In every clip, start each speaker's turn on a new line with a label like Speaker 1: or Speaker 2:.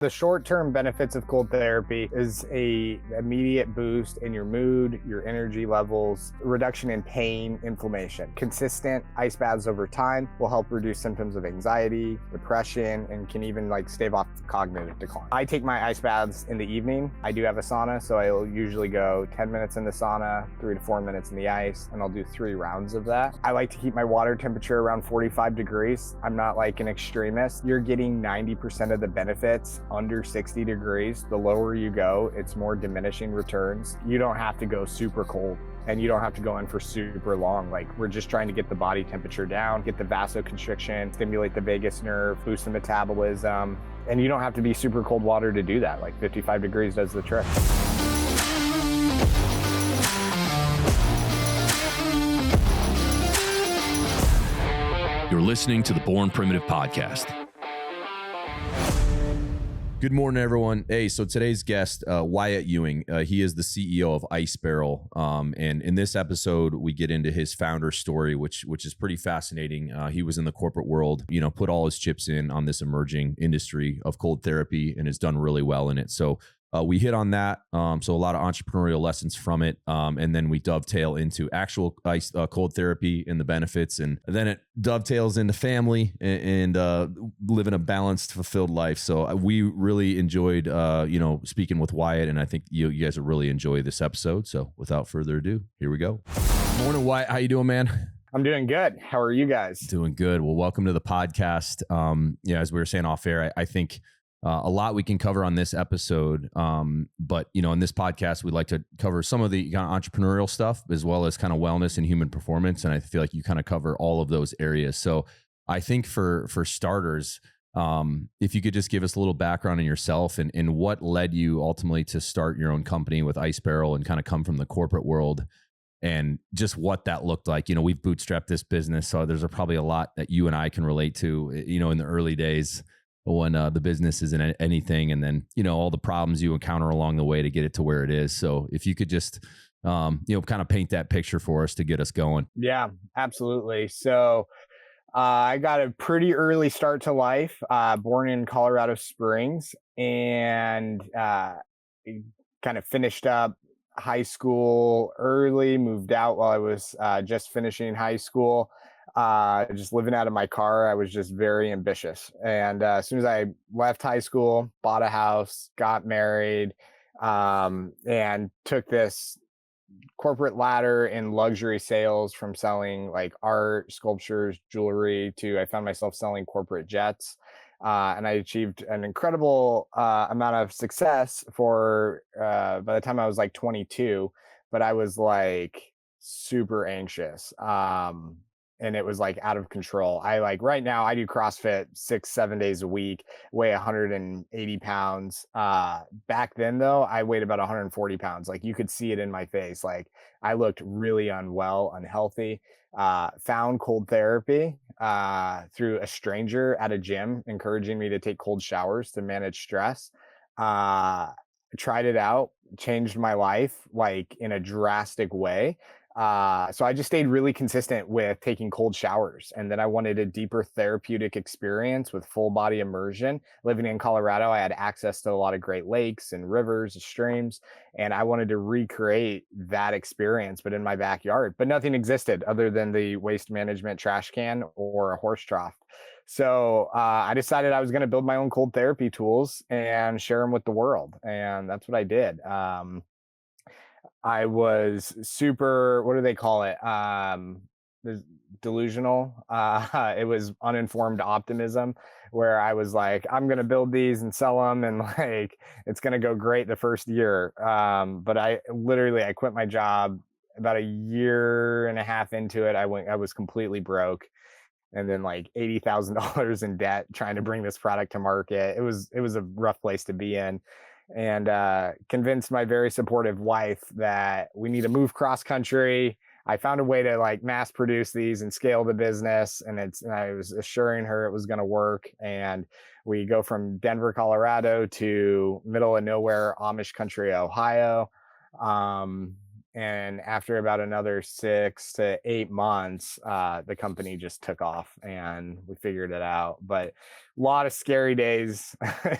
Speaker 1: The short-term benefits of cold therapy is a immediate boost in your mood, your energy levels, reduction in pain, inflammation. Consistent ice baths over time will help reduce symptoms of anxiety, depression, and can even stave off cognitive decline. I take my ice baths in the evening. I do have a sauna, so I'll usually go 10 minutes in the sauna, 3 to 4 minutes in the ice, and I'll do 3 rounds of that. I like to keep my water temperature around 45 degrees. I'm not like an extremist. You're getting 90% of the benefits under 60 degrees. The lower you go, it's more diminishing returns. You don't have to go super cold and you don't have to go in for super long. We're just trying to get the body temperature down, get the vasoconstriction, stimulate the vagus nerve, boost the metabolism. And you don't have to be super cold water to do that. 55 degrees does the trick.
Speaker 2: You're listening to the Born Primitive Podcast. Good morning, everyone. Hey, so today's guest, Wyatt Ewing, he is the CEO of Ice Barrel. And in this episode, we get into his founder story, which is pretty fascinating. He was in the corporate world, put all his chips in on this emerging industry of cold therapy and has done really well in it. So we hit on that. So a lot of entrepreneurial lessons from it. And then we dovetail into actual ice cold therapy and the benefits. And then it dovetails into family and living a balanced, fulfilled life. So we really enjoyed, speaking with Wyatt. And I think you guys will really enjoy this episode. So without further ado, here we go. Morning, Wyatt. How you doing, man?
Speaker 1: I'm doing good. How are you guys?
Speaker 2: Doing good. Well, welcome to the podcast. As we were saying off air, I think a lot we can cover on this episode. But, in this podcast, we'd like to cover some of the entrepreneurial stuff as well as kind of wellness and human performance. And I feel like you kind of cover all of those areas. So I think for starters, if you could just give us a little background on yourself and what led you ultimately to start your own company with Ice Barrel and kind of come from the corporate world and just what that looked like. We've bootstrapped this business, so there's probably a lot that you and I can relate to, in the early days when the business isn't anything, and then all the problems you encounter along the way to get it to where it is. So if you could just kind of paint that picture for us to get us going.
Speaker 1: Yeah, absolutely. So I got a pretty early start to life, born in Colorado Springs, and kind of finished up high school early, moved out while I was just finishing high school. Just living out of my car. I was just very ambitious. And as soon as I left high school, bought a house, got married, and took this corporate ladder in luxury sales from selling art, sculptures, jewelry to I found myself selling corporate jets. And I achieved an incredible amount of success by the time I was 22, but I was super anxious. And it was out of control. Right now I do CrossFit 6-7 days a week, weigh 180 pounds. Back then though, I weighed about 140 pounds. You could see it in my face. I looked really unwell, unhealthy. Found cold therapy through a stranger at a gym, encouraging me to take cold showers to manage stress. Tried it out, changed my life in a drastic way. So I just stayed really consistent with taking cold showers. And then I wanted a deeper therapeutic experience with full body immersion. Living in Colorado, I had access to a lot of great lakes and rivers and streams. And I wanted to recreate that experience, but in my backyard. But nothing existed other than the waste management trash can or a horse trough. So I decided I was going to build my own cold therapy tools and share them with the world. And that's what I did. I was super, what do they call it? Delusional. It was uninformed optimism where I was I'm going to build these and sell them and it's going to go great the first year. But I quit my job about a year and a half into it. I was completely broke. And then $80,000 in debt trying to bring this product to market. It was a rough place to be in. And convinced my very supportive wife that we need to move cross country. I found a way to mass produce these and scale the business. And I was assuring her it was going to work. And we go from Denver, Colorado to middle of nowhere, Amish country, Ohio. And after about another 6 to 8 months, the company just took off and we figured it out. But a lot of scary days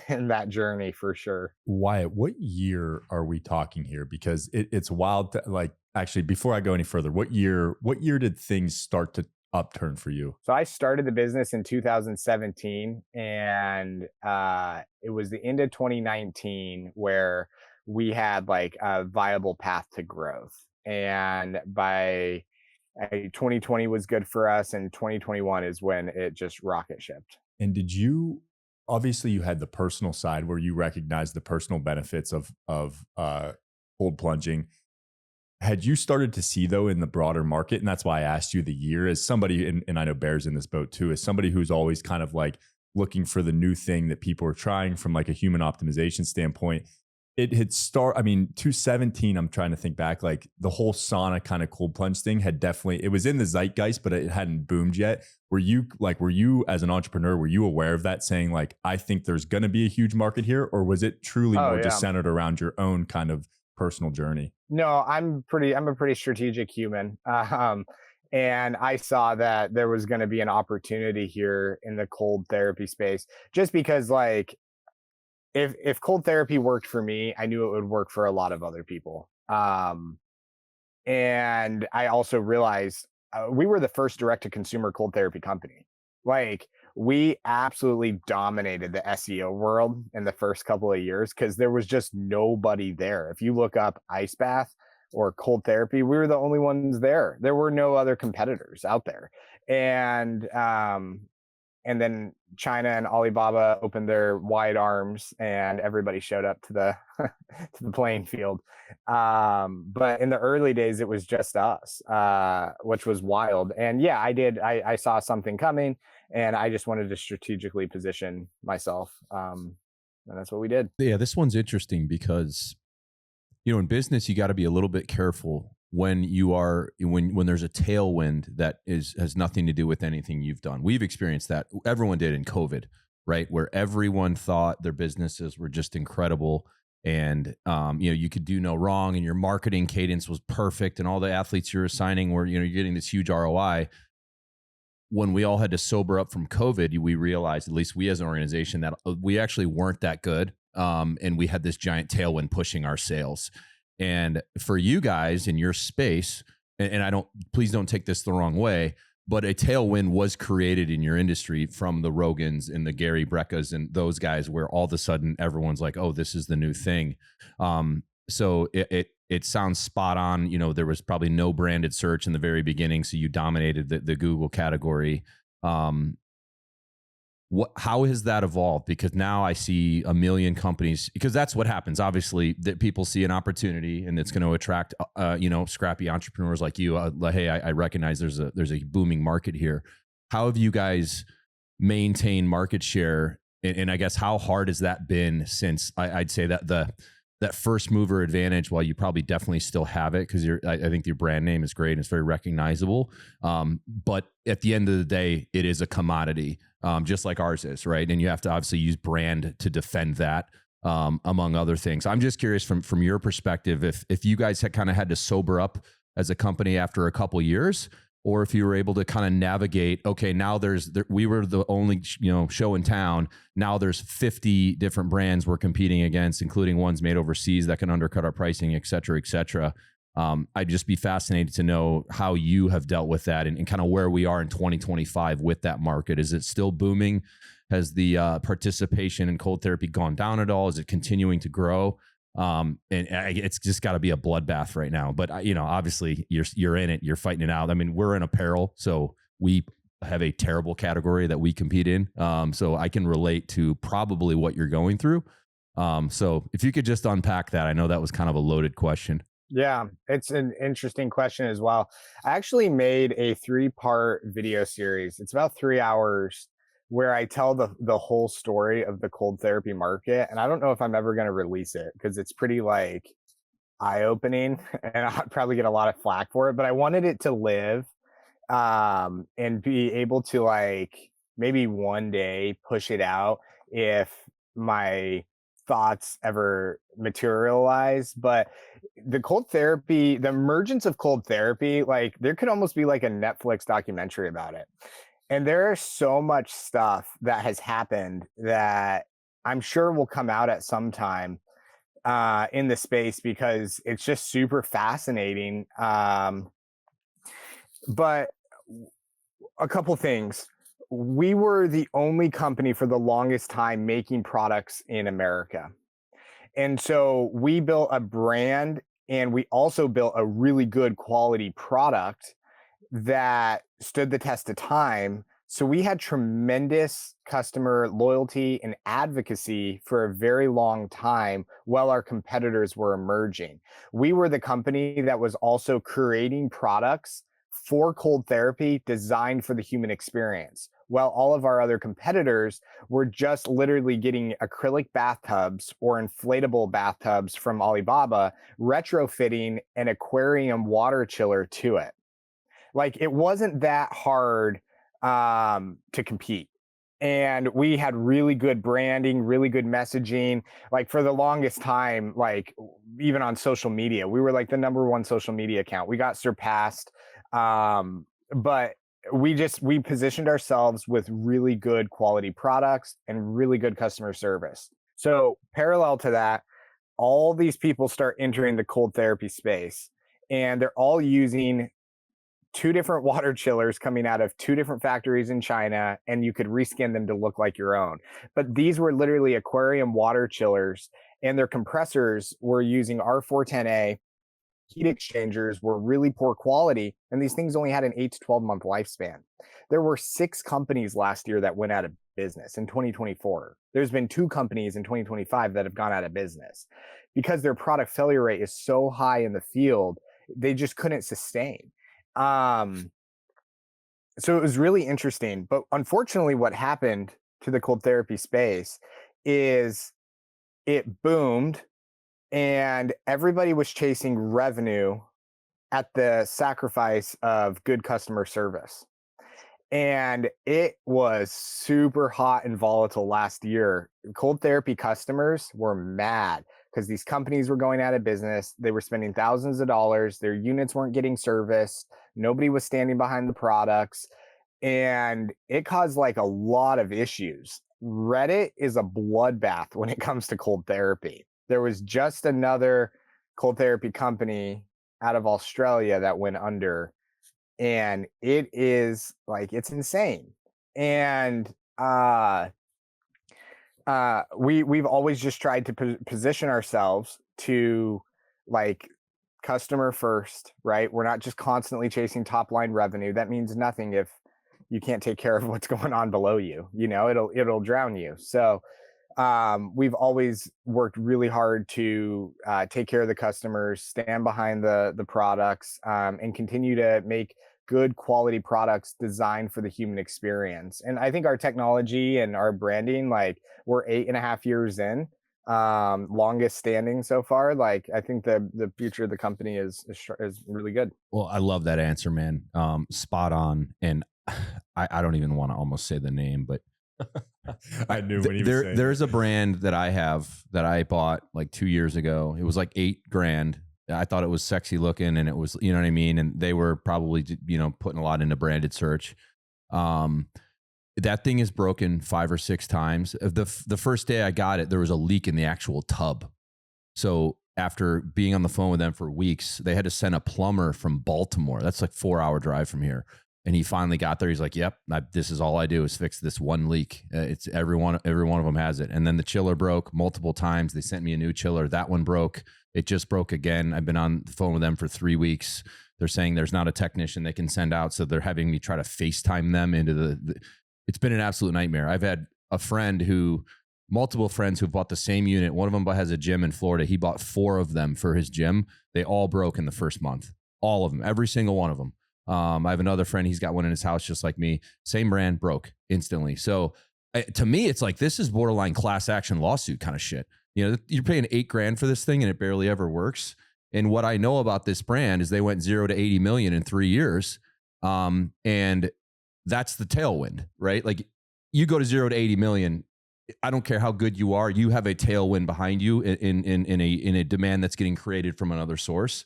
Speaker 1: in that journey for sure.
Speaker 3: Wyatt, what year are we talking here? Because it's wild to, like, actually, before I go any further, what year did things start to upturn for you?
Speaker 1: So I started the business in 2017, and it was the end of 2019 where we had like a viable path to growth. And by 2020 was good for us, and 2021 is when it just rocket shipped.
Speaker 3: And did you, obviously you had the personal side where you recognized the personal benefits of cold plunging. Had you started to see, though, in the broader market, and that's why I asked you the year, as somebody, and I know Bear's in this boat too, as somebody who's always kind of like looking for the new thing that people are trying from like a human optimization standpoint, it had I mean, 217, I'm trying to think back, like the whole sauna kind of cold plunge thing had definitely, it was in the zeitgeist, but it hadn't boomed yet. Were you as an entrepreneur, were you aware of that, saying like, I think there's going to be a huge market here? Or was it truly
Speaker 1: Oh
Speaker 3: more
Speaker 1: yeah.
Speaker 3: just centered around your own kind of personal journey?
Speaker 1: No, I'm a pretty strategic human. And I saw that there was going to be an opportunity here in the cold therapy space, just because like if cold therapy worked for me, I knew it would work for a lot of other people. And I also realized we were the first direct to consumer cold therapy company. Like we absolutely dominated the SEO world in the first couple of years because there was just nobody there. If you look up ice bath or cold therapy, we were the only ones there. There were no other competitors out there. And then China and Alibaba opened their wide arms, and everybody showed up to the to the playing field. But in the early days, it was just us, which was wild. And yeah, I did. I saw something coming, and I just wanted to strategically position myself, and that's what we did.
Speaker 2: Yeah, this one's interesting because in business you got to be a little bit careful when there's a tailwind that has nothing to do with anything you've done. We've experienced that. Everyone did in COVID, right? Where everyone thought their businesses were just incredible, and you could do no wrong, and your marketing cadence was perfect, and all the athletes you're assigning were you're getting this huge ROI. When we all had to sober up from COVID, we realized, at least we as an organization, that we actually weren't that good. And we had this giant tailwind pushing our sales. And for you guys in your space, and please don't take this the wrong way, but a tailwind was created in your industry from the Rogans and the Gary Breckas and those guys, where all of a sudden everyone's like, oh, this is the new thing. So it sounds spot on. There was probably no branded search in the very beginning, so you dominated the Google category. How has that evolved? Because now I see a million companies, because that's what happens. Obviously, that people see an opportunity, and it's going to attract, scrappy entrepreneurs like you. Hey, I recognize there's a booming market here. How have you guys maintained market share? And I guess how hard has that been since I'd say that that first mover advantage, while you probably definitely still have it, because I think your brand name is great and it's very recognizable. But at the end of the day, it is a commodity, just like ours is, right? And you have to obviously use brand to defend that, among other things. I'm just curious from your perspective, if you guys had kind of had to sober up as a company after a couple years, or if you were able to kind of navigate, okay, now we were the only show in town. Now there's 50 different brands we're competing against, including ones made overseas that can undercut our pricing, et cetera, et cetera. I'd just be fascinated to know how you have dealt with that, and kind of where we are in 2025 with that market. Is it still booming? Has the participation in cold therapy gone down at all? Is it continuing to grow? It's just got to be a bloodbath right now. But obviously you're in it, you're fighting it out. I mean, we're in apparel, so we have a terrible category that we compete in. So I can relate to probably what you're going through. So if you could just unpack that, I know that was kind of a loaded question.
Speaker 1: Yeah, it's an interesting question as well. I actually made a 3-part video series. It's about 3 hours where I tell the whole story of the cold therapy market. And I don't know if I'm ever going to release it because it's pretty like eye-opening and I'll probably get a lot of flack for it, but I wanted it to live, and be able to like maybe one day push it out if my thoughts ever materialize. But the cold therapy, the emergence of cold therapy, like there could almost be like a Netflix documentary about it. And there is so much stuff that has happened that I'm sure will come out at some time in the space, because it's just super fascinating. But a couple things. We were the only company for the longest time making products in America. And so we built a brand, and we also built a really good quality product that stood the test of time. So we had tremendous customer loyalty and advocacy for a very long time while our competitors were emerging. We were the company that was also creating products for cold therapy designed for the human experience, while all of our other competitors were just literally getting acrylic bathtubs or inflatable bathtubs from Alibaba, retrofitting an aquarium water chiller to it. Like, it wasn't that hard to compete. And we had really good branding, really good messaging. Like, for the longest time, like even on social media, we were like the #1 social media account. We got surpassed. But we positioned ourselves with really good quality products and really good customer service. So parallel to that, all these people start entering the cold therapy space, and they're all using 2 different water chillers coming out of 2 different factories in China, and you could reskin them to look like your own. But these were literally aquarium water chillers, and their compressors were using R410A. Heat exchangers were really poor quality, and these things only had an 8 to 12 month lifespan. There were 6 companies last year that went out of business in 2024. There's been 2 companies in 2025 that have gone out of business because their product failure rate is so high in the field, they just couldn't sustain. So it was really interesting. But unfortunately, what happened to the cold therapy space is it boomed, and everybody was chasing revenue at the sacrifice of good customer service. And it was super hot and volatile last year. Cold therapy customers were mad because these companies were going out of business. They were spending thousands of dollars. Their units weren't getting serviced. Nobody was standing behind the products. And it caused like a lot of issues. Reddit is a bloodbath when it comes to cold therapy. There was just another cold therapy company out of Australia that went under, and it is like, it's insane. And we've always just tried to position ourselves to like customer first, right? We're not just constantly chasing top line revenue. That means nothing if you can't take care of what's going on below you. You know, it'll drown you. So we've always worked really hard to take care of the customers, stand behind the products, and continue to make good quality products designed for the human experience. And I think our technology and our branding, like, we're 8.5 years in, longest standing so far. Like, I think the future of the company is really good.
Speaker 2: Well, I love that answer, man. Spot on. And I don't even want to almost say the name, but
Speaker 3: I knew when he was saying
Speaker 2: there's a brand that I have that I bought like 2 years ago. It was like $8,000. I thought it was sexy looking, and it was, you know what I mean? And they were probably, you know, putting a lot into branded search. That thing is broken 5 or 6 times. The first day I got it, there was a leak in the actual tub. So after being on the phone with them for weeks, they had to send a plumber from Baltimore. That's like 4-hour drive from here. And he finally got there. He's like, yep, this is all I do is fix this one leak. It's every one of them has it. And then the chiller broke multiple times. They sent me a new chiller. That one broke. It just broke again. I've been on the phone with them for 3 weeks. They're saying there's not a technician they can send out. So they're having me try to FaceTime them into it's been an absolute nightmare. I've had multiple friends who bought the same unit. One of them has a gym in Florida. He bought 4 of them for his gym. They all broke in the first month. All of them, every single one of them. I have another friend. He's got one in his house just like me. Same brand, broke instantly. So to me, it's like, this is borderline class action lawsuit kind of shit. You know, you're paying $8,000 for this thing and it barely ever works. And what I know about this brand is they went 0 to 80 million in 3 years. And that's the tailwind, right? Like, you go to 0 to 80 million, I don't care how good you are, you have a tailwind behind you in a demand that's getting created from another source.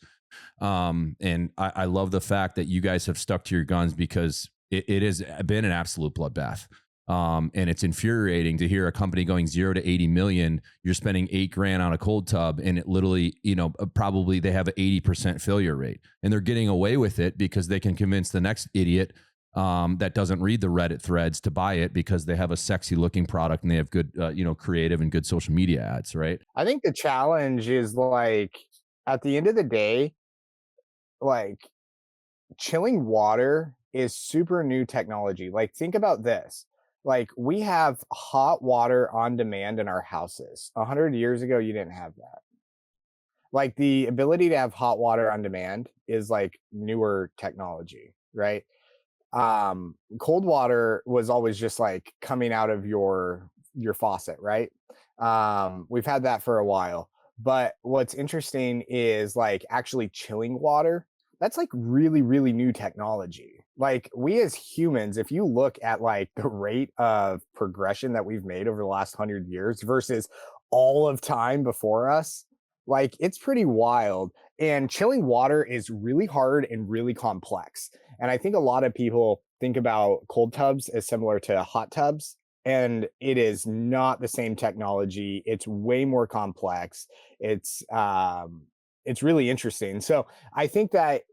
Speaker 2: And I love the fact that you guys have stuck to your guns, because it has been an absolute bloodbath. And it's infuriating to hear a company going 0 to 80 million. You're spending $8,000 on a cold tub, and it literally, probably they have an 80% failure rate, and they're getting away with it because they can convince the next idiot that doesn't read the Reddit threads to buy it because they have a sexy looking product and they have good, creative and good social media ads, right?
Speaker 1: I think the challenge is like, at the end of the day, like, chilling water is super new technology. Like, think about this. Like, we have hot water on demand in our houses. 100 years ago, you didn't have that. Like, the ability to have hot water on demand is like newer technology, right? Cold water was always just like coming out of your faucet, right? We've had that for a while. But what's interesting is like actually chilling water. That's like really, really new technology. Like, we as humans, if you look at like the rate of progression that we've made over the last 100 years versus all of time before us, like, it's pretty wild. And chilling water is really hard and really complex. And I think a lot of people think about cold tubs as similar to hot tubs, and it is not the same technology. It's way more complex. It's really interesting. So I think that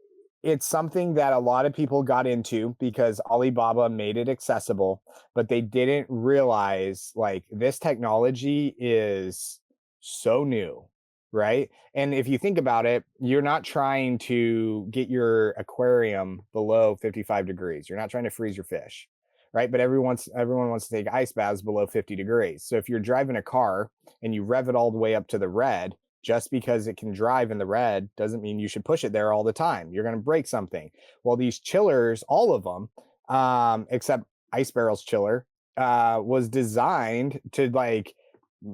Speaker 1: it's something that a lot of people got into because Alibaba made it accessible, but they didn't realize like this technology is so new, right? And if you think about it, you're not trying to get your aquarium below 55 degrees. You're not trying to freeze your fish, right? But everyone wants to take ice baths below 50 degrees. So if you're driving a car and you rev it all the way up to the red, just because it can drive in the red doesn't mean you should push it there all the time. You're going to break something. Well, these chillers, all of them, except Ice Barrel's chiller, was designed to like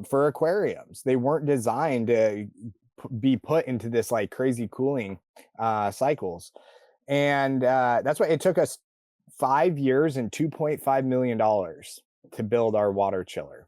Speaker 1: for aquariums. They weren't designed to be put into this like crazy cooling cycles. And that's why it took us 5 years and $2.5 million to build our water chiller.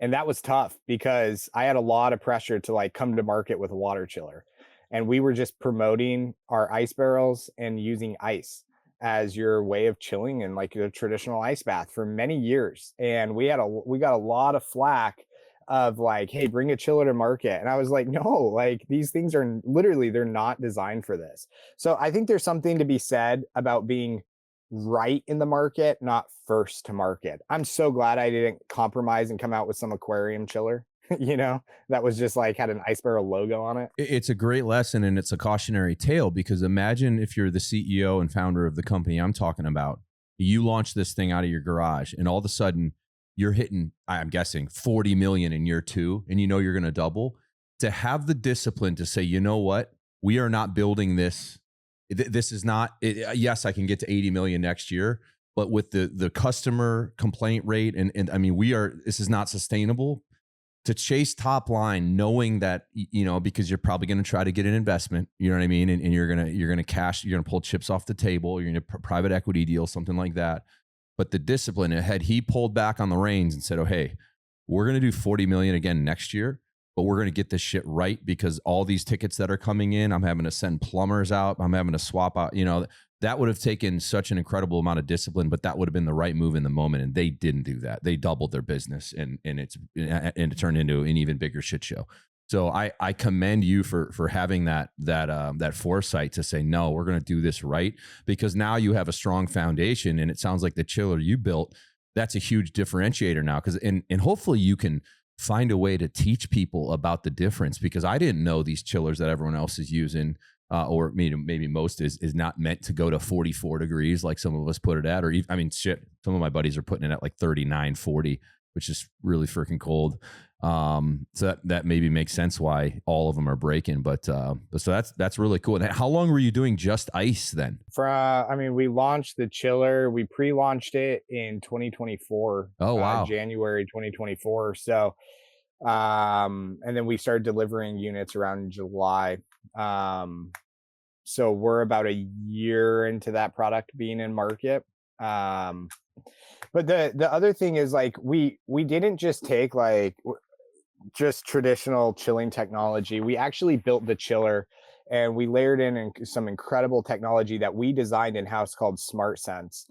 Speaker 1: And that was tough because I had a lot of pressure to like come to market with a water chiller. And we were just promoting our ice barrels and using ice as your way of chilling in like a traditional ice bath for many years. And we got a lot of flack of like, hey, bring a chiller to market. And I was like, no, like these things are literally, they're not designed for this. So I think there's something to be said about being right in the market, not first to market. I'm so glad I didn't compromise and come out with some aquarium chiller, that was just like had an Ice Barrel logo on it.
Speaker 2: It's a great lesson, and it's a cautionary tale, because imagine if you're the CEO and founder of the company I'm talking about, you launch this thing out of your garage, and all of a sudden you're hitting, I'm guessing, 40 million in year 2, and you're going to double. To have the discipline to say, you know what, we are not building this. This is not, yes, I can get to 80 million next year, but with the customer complaint rate, and I mean, this is not sustainable. To chase top line, knowing that, because you're probably going to try to get an investment, you know what I mean? And you're going to pull chips off the table. You're going to private equity deal, something like that. But the discipline, had he pulled back on the reins and said, oh, hey, we're going to do 40 million again next year, but we're going to get this shit right, because all these tickets that are coming in, I'm having to send plumbers out. I'm having to swap out, that would have taken such an incredible amount of discipline, but that would have been the right move in the moment. And they didn't do that. They doubled their business, and it turned into an even bigger shit show. So I commend you for having that foresight to say, no, we're going to do this right, because now you have a strong foundation. And it sounds like the chiller you built, that's a huge differentiator now. And hopefully you can find a way to teach people about the difference, because I didn't know these chillers that everyone else is using, or maybe most is not meant to go to 44 degrees like some of us put it at, or even, I mean, shit, some of my buddies are putting it at like 39, 40, which is really freaking cold. So that maybe makes sense why all of them are breaking, but so that's really cool. And how long were you doing just ice then?
Speaker 1: We launched the chiller. We pre-launched it in 2024.
Speaker 2: Oh, wow.
Speaker 1: January 2024. So, and then we started delivering units around July. So we're about a year into that product being in market. But the other thing is like we didn't just take like just traditional chilling technology. We actually built the chiller and we layered in some incredible technology that we designed in-house called Smart Sense.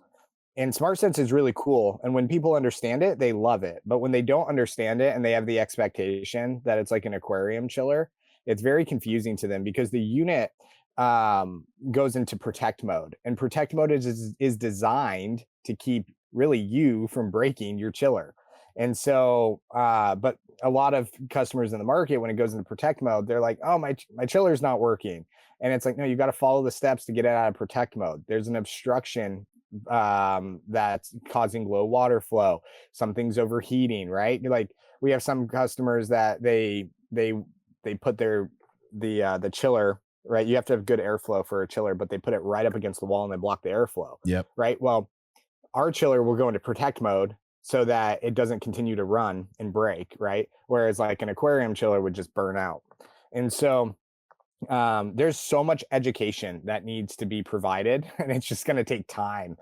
Speaker 1: And Smart Sense is really cool. And when people understand it, they love it. But when they don't understand it and they have the expectation that it's like an aquarium chiller, it's very confusing to them because the unit goes into protect mode. And protect mode is designed to keep really you from breaking your chiller. And so, but a lot of customers in the market, when it goes into protect mode, they're like, oh, my chiller's not working. And it's like, no, you got to follow the steps to get it out of protect mode. There's an obstruction that's causing low water flow. Something's overheating, right? Like we have some customers that they put the chiller, right? You have to have good airflow for a chiller, but they put it right up against the wall and they block the airflow.
Speaker 2: Yep.
Speaker 1: Right. Well, our chiller will go into protect mode so that it doesn't continue to run and break, right? Whereas like an aquarium chiller would just burn out. And so there's so much education that needs to be provided, and it's just going to take time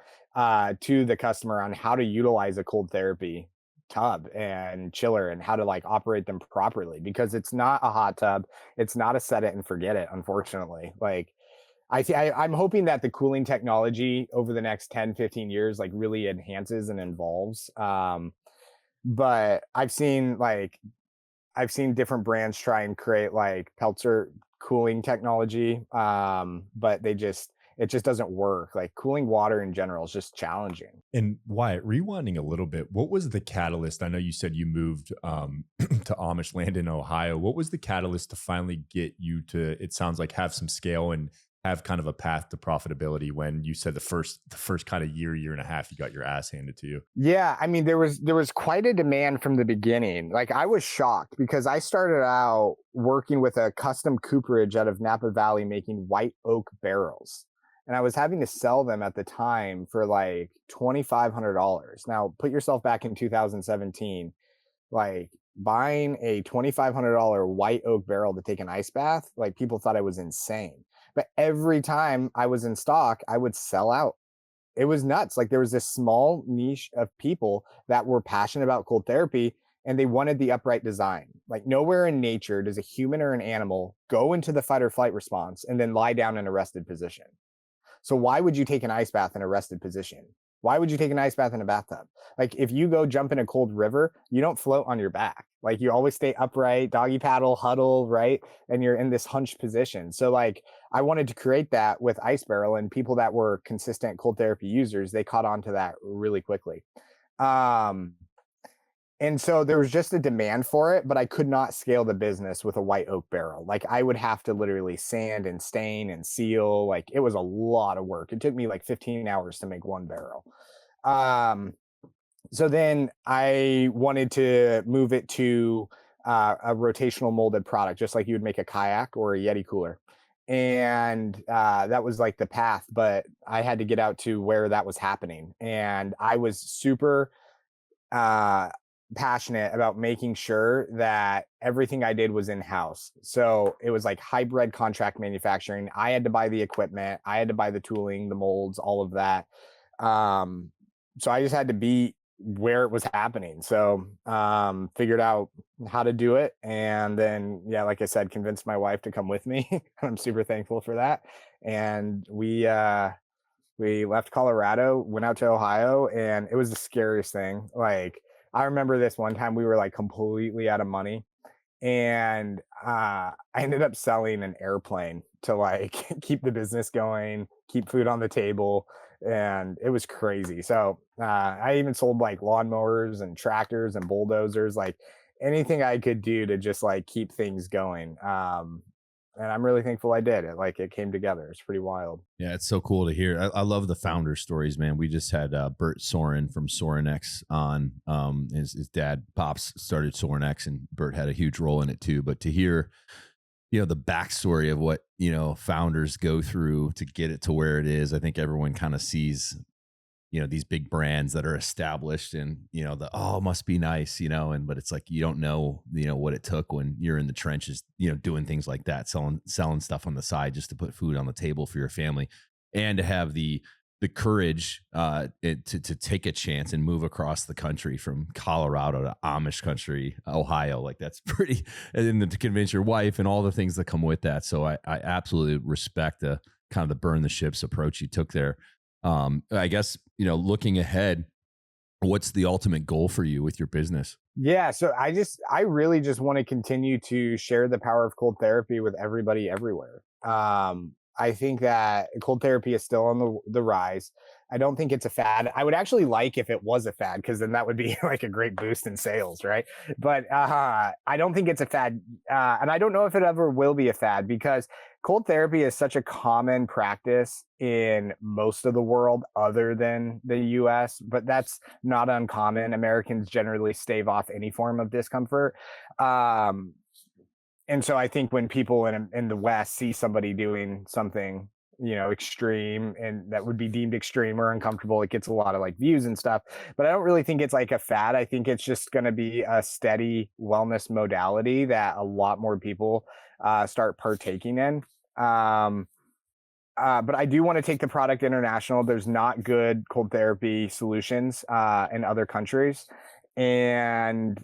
Speaker 1: to the customer on how to utilize a cold therapy tub and chiller and how to like operate them properly, because it's not a hot tub. It's not a set it and forget it, unfortunately. Like I'm hoping that the cooling technology over the next 10, 15 years, like really enhances and evolves. But I've seen different brands try and create like Peltzer cooling technology. But it just doesn't work. Like cooling water in general is just challenging.
Speaker 3: And Wyatt, rewinding a little bit, what was the catalyst? I know you said you moved to Amish land in Ohio. What was the catalyst to finally get you to, it sounds like, have some scale and have kind of a path to profitability when you said the first kind of year and a half, you got your ass handed to you?
Speaker 1: Yeah, I mean, there was quite a demand from the beginning. Like I was shocked because I started out working with a custom cooperage out of Napa Valley making white oak barrels. And I was having to sell them at the time for like $2,500. Now, put yourself back in 2017, like buying a $2,500 white oak barrel to take an ice bath, like people thought I was insane. But every time I was in stock, I would sell out. It was nuts. Like there was this small niche of people that were passionate about cold therapy and they wanted the upright design. Like nowhere in nature does a human or an animal go into the fight or flight response and then lie down in a rested position. So why would you take an ice bath in a rested position? Why would you take an ice bath in a bathtub? Like if you go jump in a cold river, you don't float on your back. Like you always stay upright, doggy paddle, huddle, right? And you're in this hunched position. So like I wanted to create that with Ice Barrel, and people that were consistent cold therapy users, they caught on to that really quickly. And so there was just a demand for it, but I could not scale the business with a white oak barrel. Like I would have to literally sand and stain and seal. Like it was a lot of work. It took me like 15 hours to make one barrel. So then I wanted to move it to a rotational molded product, just like you would make a kayak or a Yeti cooler. And that was like the path, but I had to get out to where that was happening. And I was super passionate about making sure that everything I did was in-house. So it was like hybrid contract manufacturing. I had to buy the equipment, I had to buy the tooling, the molds, all of that. So I just had to be where it was happening. So figured out how to do it. And then, yeah, like I said, convinced my wife to come with me. I'm super thankful for that. And we left Colorado, went out to Ohio, and it was the scariest thing. Like I remember this one time we were like completely out of money, and I ended up selling an airplane to like keep the business going, keep food on the table, and it was crazy. So I even sold like lawnmowers and tractors and bulldozers, like anything I could do to just like keep things going. And I'm really thankful I did it. Like it came together. It's pretty wild.
Speaker 2: Yeah, it's so cool to hear. I love the founder stories, man. We just had Bert Soren from Sorenex on. His dad, Pops, started Sorenex, and Bert had a huge role in it too. But to hear, the backstory of what, founders go through to get it to where it is, I think everyone kind of sees, these big brands that are established and, must be nice, but it's like, you don't know, what it took when you're in the trenches, doing things like that, selling stuff on the side just to put food on the table for your family, and to have the the courage to take a chance and move across the country from Colorado to Amish country, Ohio. Like that's pretty, and then to convince your wife and all the things that come with that. So I absolutely respect the kind of the burn the ships approach you took there. I guess, looking ahead, what's the ultimate goal for you with your business?
Speaker 1: Yeah, so I really just want to continue to share the power of cold therapy with everybody everywhere. I think that cold therapy is still on the rise. I don't think it's a fad. I would actually like if it was a fad, because then that would be like a great boost in sales, right? But I don't think it's a fad, and I don't know if it ever will be a fad, because cold therapy is such a common practice in most of the world other than the US, but that's not uncommon. Americans generally stave off any form of discomfort. Um, and so I think when people in the West see somebody doing something, extreme, and that would be deemed extreme or uncomfortable, it gets a lot of like views and stuff. But I don't really think it's like a fad. I think it's just going to be a steady wellness modality that a lot more people start partaking in. But I do want to take the product international. There's not good cold therapy solutions in other countries. And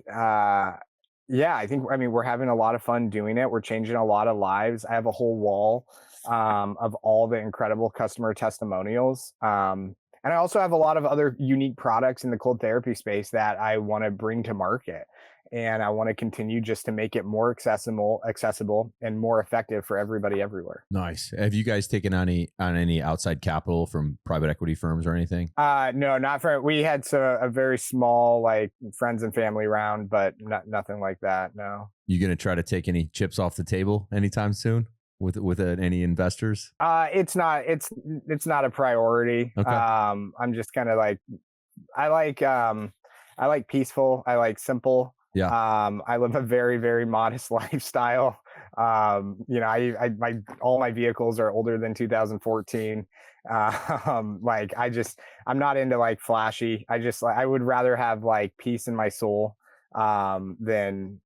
Speaker 1: yeah, I mean, we're having a lot of fun doing it. We're changing a lot of lives. I have a whole wall of all the incredible customer testimonials. And I also have a lot of other unique products in the cold therapy space that I want to bring to market. And I want to continue just to make it more accessible and more effective for everybody everywhere.
Speaker 2: Nice. Have you guys taken on any outside capital from private equity firms or anything?
Speaker 1: No, not for. We had a very small like friends and family round, but nothing like that. No.
Speaker 2: You going to try to take any chips off the table anytime soon with any investors?
Speaker 1: It's not a priority.
Speaker 2: Okay.
Speaker 1: I'm just kind of like, I like peaceful. I like simple.
Speaker 2: Yeah.
Speaker 1: I live a very, very modest lifestyle. All my vehicles are older than 2014. Like I'm not into like flashy. I would rather have like peace in my soul, than,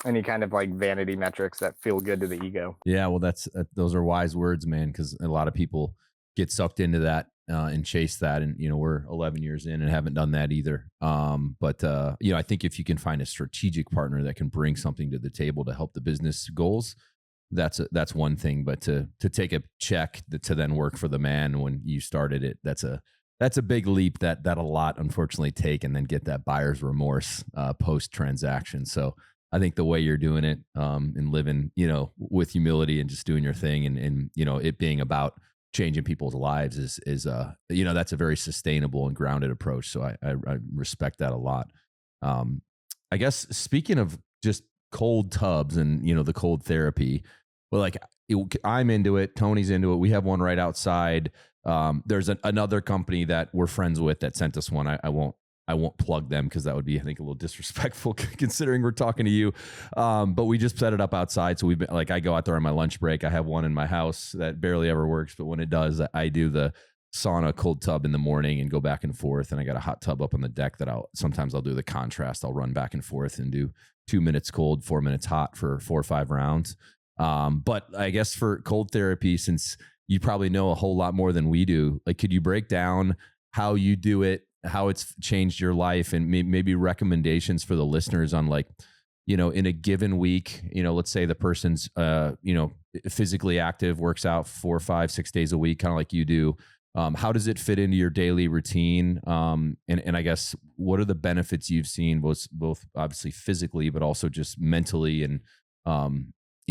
Speaker 1: any kind of like vanity metrics that feel good to the ego.
Speaker 2: Yeah. Well, those are wise words, man, because a lot of people get sucked into that and chase that. And, we're 11 years in and haven't done that either. But I think if you can find a strategic partner that can bring something to the table to help the business goals, that's one thing. But to take a check to then work for the man when you started it, that's a big leap that a lot unfortunately take, and then get that buyer's remorse post transaction. So I think the way you're doing it, and living, with humility and just doing your thing, and it being about changing people's lives is that's a very sustainable and grounded approach. So I respect that a lot. I guess speaking of just cold tubs and the cold therapy, well, like I'm into it. Tony's into it. We have one right outside. There's another company that we're friends with that sent us one. I won't plug them because that would be, I think, a little disrespectful considering we're talking to you. But we just set it up outside. So we've been like, I go out there on my lunch break. I have one in my house that barely ever works, but when it does, I do the sauna cold tub in the morning and go back and forth. And I got a hot tub up on the deck that sometimes I'll do the contrast. I'll run back and forth and do 2 minutes cold, 4 minutes hot for 4 or 5 rounds. But I guess for cold therapy, since you probably know a whole lot more than we do, like, could you break down how you do it, how it's changed your life, and maybe recommendations for the listeners on, like, in a given week, let's say the person's, physically active, works out 4, 5, 6 days a week, kind of like you do. How does it fit into your daily routine? And I guess, what are the benefits you've seen, both obviously physically, but also just mentally? And,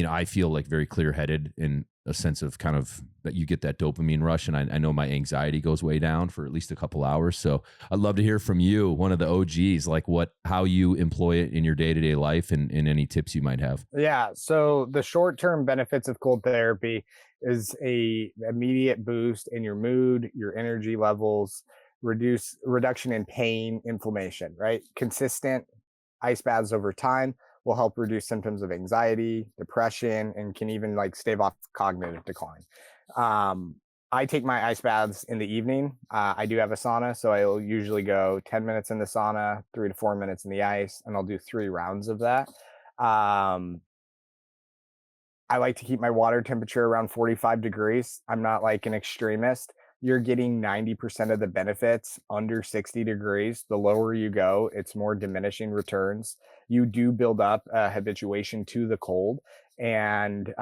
Speaker 2: I feel like very clear-headed in a sense of kind of that you get that dopamine rush. And I know my anxiety goes way down for at least a couple hours. So I'd love to hear from you, one of the OGs, like how you employ it in your day-to-day life, and any tips you might have.
Speaker 1: Yeah. So the short-term benefits of cold therapy is a immediate boost in your mood, your energy levels, reduction in pain, inflammation, right? Consistent ice baths over time will help reduce symptoms of anxiety, depression, and can even like stave off cognitive decline. I take my ice baths in the evening. I do have a sauna, so I'll usually go 10 minutes in the sauna, 3 to 4 minutes in the ice, and I'll do 3 rounds of that. I like to keep my water temperature around 45 degrees. I'm not like an extremist, you're getting 90% of the benefits under 60 degrees. The lower you go, it's more diminishing returns. You do build up a habituation to the cold. And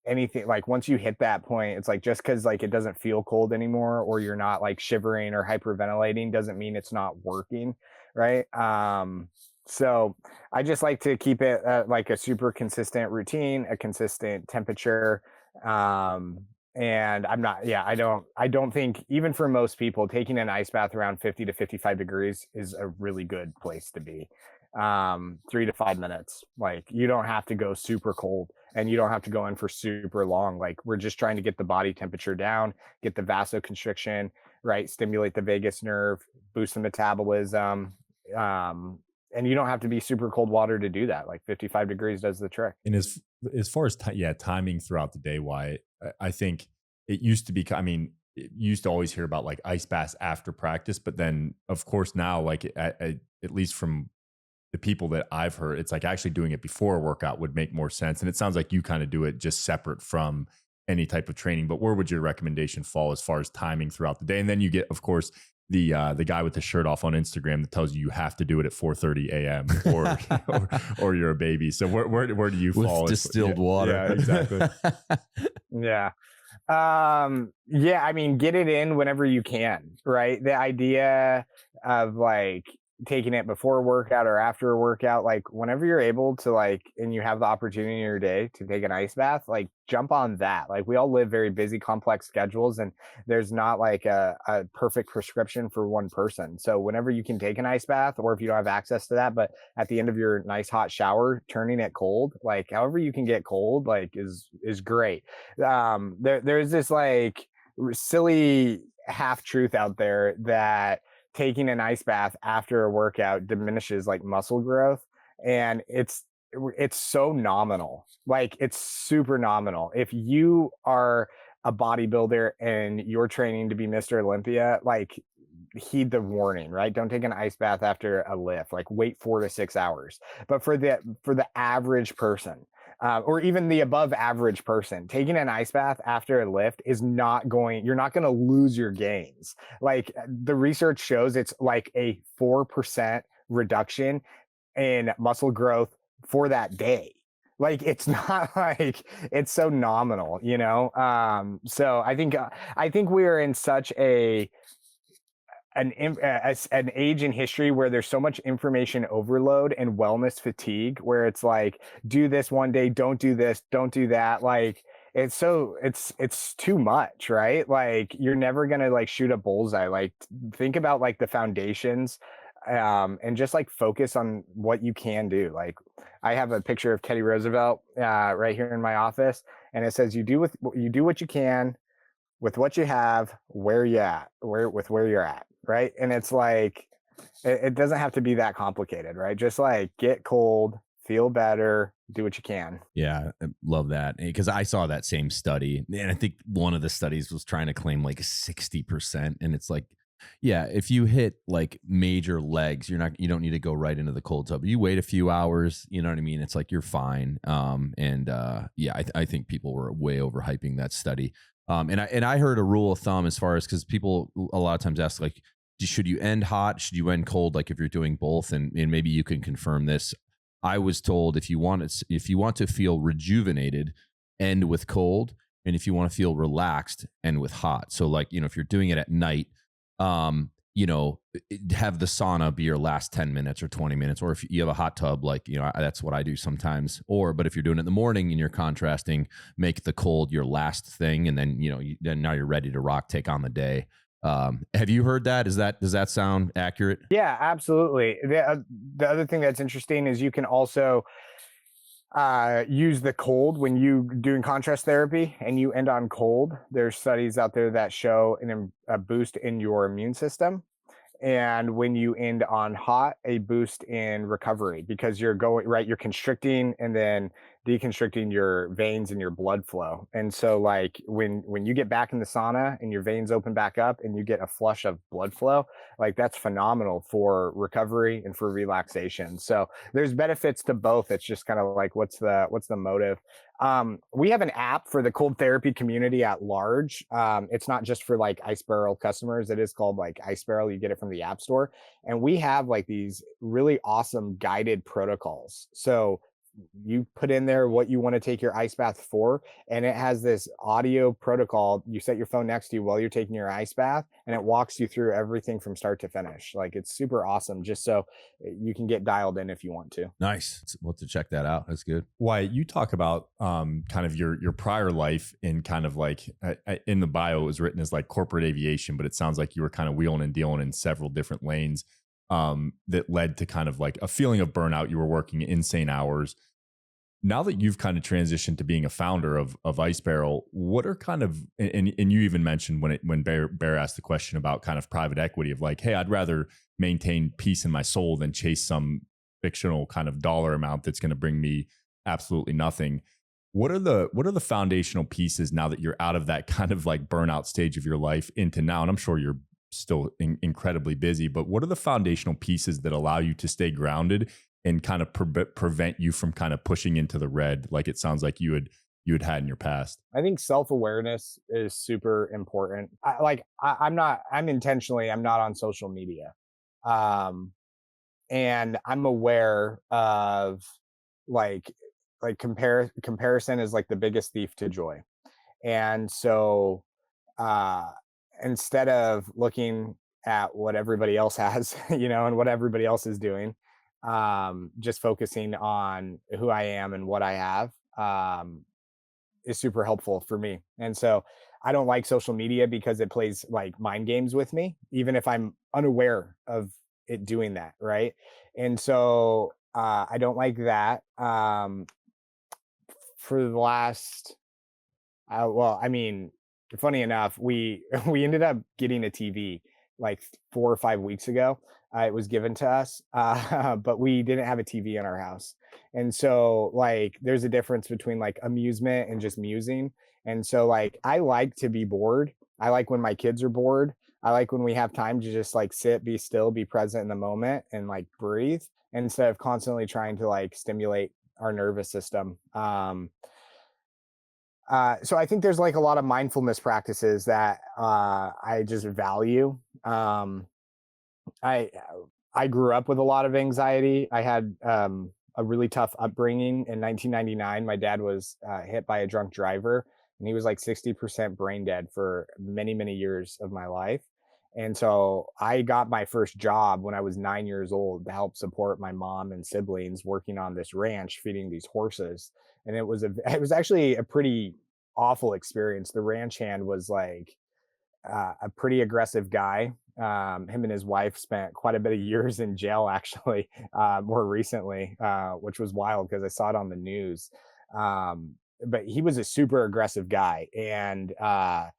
Speaker 1: anything like once you hit that point, it's like just because like it doesn't feel cold anymore or you're not like shivering or hyperventilating doesn't mean it's not working, right? So I just like to keep it like a super consistent routine, a consistent temperature. And I'm not, yeah, I don't think even for most people taking an ice bath around 50 to 55 degrees is a really good place to be. 3 to 5 minutes, like you don't have to go super cold and you don't have to go in for super long. Like we're just trying to get the body temperature down, get the vasoconstriction, right? Stimulate the vagus nerve, boost the metabolism. And you don't have to be super cold water to do that. Like 55 degrees does the trick.
Speaker 3: And as far as timing throughout the day, Wyatt, I think it used to be. I mean, you used to always hear about like ice baths after practice, but then of course now, like at least from the people that I've heard, it's like actually doing it before a workout would make more sense. And it sounds like you kind of do it just separate from any type of training. But where would your recommendation fall as far as timing throughout the day? And then you get, of course, the guy with the shirt off on Instagram that tells you have to do it at 4:30 a.m. or you're a baby. So where do you fall?
Speaker 2: With distilled water.
Speaker 3: Yeah, exactly.
Speaker 1: Yeah. Yeah, I mean, get it in whenever you can, right? The idea of like taking it before a workout or after a workout, like whenever you're able to like, and you have the opportunity in your day to take an ice bath, like jump on that. Like we all live very busy, complex schedules, and there's not like a perfect prescription for one person. So whenever you can take an ice bath, or if you don't have access to that, but at the end of your nice hot shower, turning it cold, like however you can get cold, like is great. There's this like silly half truth out there that taking an ice bath after a workout diminishes like muscle growth, and it's so nominal. Like it's super nominal. If you are a bodybuilder and you're training to be Mr. Olympia, like heed the warning, right? Don't take an ice bath after a lift. Like wait 4 to 6 hours. But for the average person, or even the above average person, taking an ice bath after a lift is not going, you're not going to lose your gains. Like the research shows it's like a 4% reduction in muscle growth for that day. Like it's not like it's so nominal, you know? So I think we're in such an age in history where there's so much information overload and wellness fatigue, where it's like, do this one day, don't do this, don't do that. Like it's too much, right? Like you're never going to like shoot a bullseye. Like think about like the foundations, and just like focus on what you can do. Like I have a picture of Teddy Roosevelt, right here in my office, and it says, you do what you can with what you have, where you're at. Right. And it's like, it doesn't have to be that complicated, right? Just like get cold, feel better, do what you can.
Speaker 2: Yeah, I love that, because I saw that same study, and I think one of the studies was trying to claim like 60%, and it's like, yeah, if you hit like major legs, you don't need to go right into the cold tub. You wait a few hours, you know what I mean? It's like you're fine. Yeah, I think people were way overhyping that study. And I heard a rule of thumb as far as, because people a lot of times ask like, should you end hot? Should you end cold? Like if you're doing both, and maybe you can confirm this. I was told if you want to feel rejuvenated, end with cold, and if you want to feel relaxed, end with hot. So like, if you're doing it at night, have the sauna be your last 10 minutes or 20 minutes, or if you have a hot tub, like, that's what I do sometimes. But if you're doing it in the morning and you're contrasting, make the cold your last thing. And then, then now you're ready to rock, take on the day. Have you heard that? Does that sound accurate?
Speaker 1: Yeah, absolutely. The other thing that's interesting is you can also use the cold when you doing contrast therapy and you end on cold. There's studies out there that show a boost in your immune system. And when you end on hot, a boost in recovery, because you're constricting and then deconstricting your veins and your blood flow. And so like when you get back in the sauna and your veins open back up and you get a flush of blood flow, like that's phenomenal for recovery and for relaxation. So there's benefits to both. It's just kind of like, what's the motive? We have an app for the cold therapy community at large. It's not just for like Ice Barrel customers. It is called like Ice Barrel. You get it from the App Store. And we have like these really awesome guided protocols. So you put in there what you want to take your ice bath for, and it has this audio protocol. You set your phone next to you while you're taking your ice bath, and it walks you through everything from start to finish. Like, it's super awesome, just so you can get dialed in if you want to.
Speaker 2: Nice. We'll have to check that out. That's good.
Speaker 3: Wyatt, you talk about kind of your prior life in kind of like in the bio it was written as like corporate aviation, but it sounds like you were kind of wheeling and dealing in several different lanes that led to kind of like a feeling of burnout. You were working insane hours. Now that you've kind of transitioned to being a founder of Ice Barrel, what are kind of, and you even mentioned when Bear asked the question about kind of private equity of like, hey, I'd rather maintain peace in my soul than chase some fictional kind of dollar amount that's going to bring me absolutely nothing. What are the foundational pieces now that you're out of that kind of like burnout stage of your life into now? And I'm sure you're still incredibly busy, but what are the foundational pieces that allow you to stay grounded and kind of prevent you from kind of pushing into the red like it sounds like you had in your past?
Speaker 1: I think self-awareness is super important. I'm not on social media. And I'm aware of like comparison is like the biggest thief to joy. And so instead of looking at what everybody else has, and what everybody else is doing, just focusing on who I am and what I have, is super helpful for me. And so I don't like social media because it plays like mind games with me, even if I'm unaware of it doing that. Right. And so I don't like that. For the last, funny enough, we we ended up getting a TV like 4 or 5 weeks ago. It was given to us, but we didn't have a TV in our house. And so like there's a difference between like amusement and just musing. And so like I like to be bored. I like when my kids are bored. I like when we have time to just like sit, be still, be present in the moment and like breathe instead of constantly trying to like stimulate our nervous system. So I think there's like a lot of mindfulness practices that I just value. I I grew up with a lot of anxiety. I had a really tough upbringing. In 1999, my dad was hit by a drunk driver, and he was like 60% brain dead for many, many years of my life. And so I got my first job when I was 9 years old to help support my mom and siblings working on this ranch, feeding these horses. And it was actually a pretty awful experience. The ranch hand was like a pretty aggressive guy. Him and his wife spent quite a bit of years in jail, actually, more recently, which was wild because I saw it on the news. But he was a super aggressive guy, and I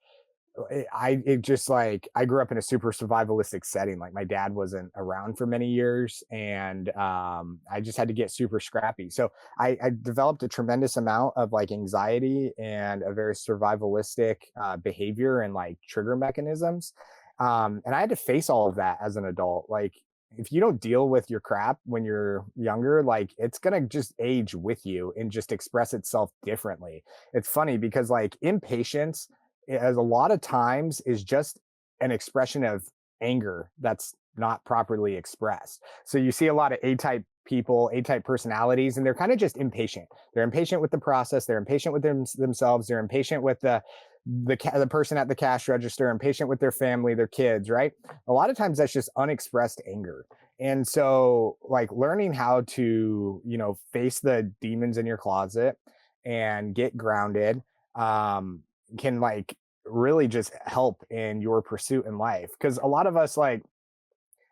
Speaker 1: grew up in a super survivalistic setting. Like my dad wasn't around for many years, and I just had to get super scrappy. So I developed a tremendous amount of like anxiety and a very survivalistic behavior and like trigger mechanisms. And I had to face all of that as an adult. Like if you don't deal with your crap when you're younger, like it's gonna just age with you and just express itself differently. It's funny because like impatience, as a lot of times, is just an expression of anger that's not properly expressed. So you see a lot of A-type people, A-type personalities, and they're kind of just impatient. They're impatient with the process. They're impatient with themselves. They're impatient with the person at the cash register, impatient with their family, their kids, right? A lot of times that's just unexpressed anger. And so like learning how to, face the demons in your closet and get grounded, can like really just help in your pursuit in life. Because a lot of us, like,